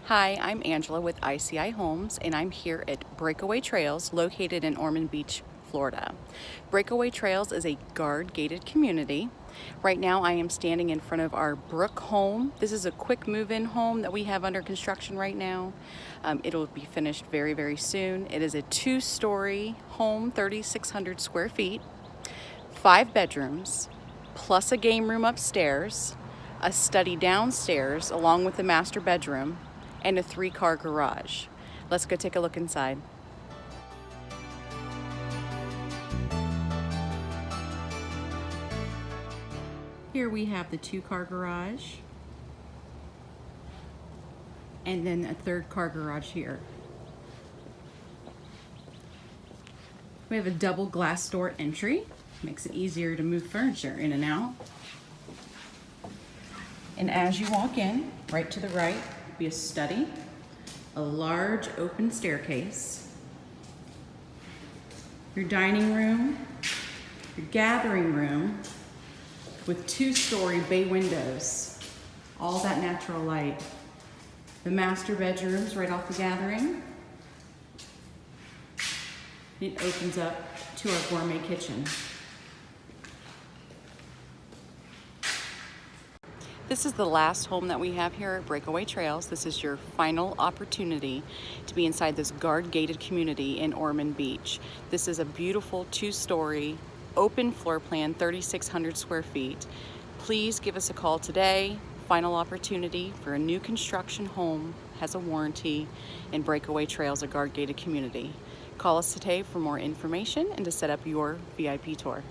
Hi, I'm Angela with ICI Homes, and I'm here at Breakaway Trails located in Ormond Beach, Florida. Breakaway Trails is a guard-gated community. Right now I am standing in front of our Brooke home. This is a quick move-in home that we have under construction right now. It'll be finished very, very soon. It is a 2-story home, 3,600 square feet, 5 bedrooms, plus a game room upstairs, a study downstairs along with the master bedroom, and a 3-car garage. Let's go take a look inside. Here we have the 2-car garage, and then a 3rd-car garage here. We have a double glass door entry. Makes it easier to move furniture in and out. And as you walk in, right to the right, will be a study, a large open staircase, your dining room, your gathering room with 2-story bay windows, all that natural light. The master bedrooms right off the gathering. It opens up to our gourmet kitchen. This is the last home that we have here at Breakaway Trails. This is your final opportunity to be inside this guard-gated community in Ormond Beach. This is a beautiful 2-story, open floor plan, 3,600 square feet. Please give us a call today. Final opportunity for a new construction home, has a warranty, and Breakaway Trails, a guard-gated community. Call us today for more information and to set up your VIP tour.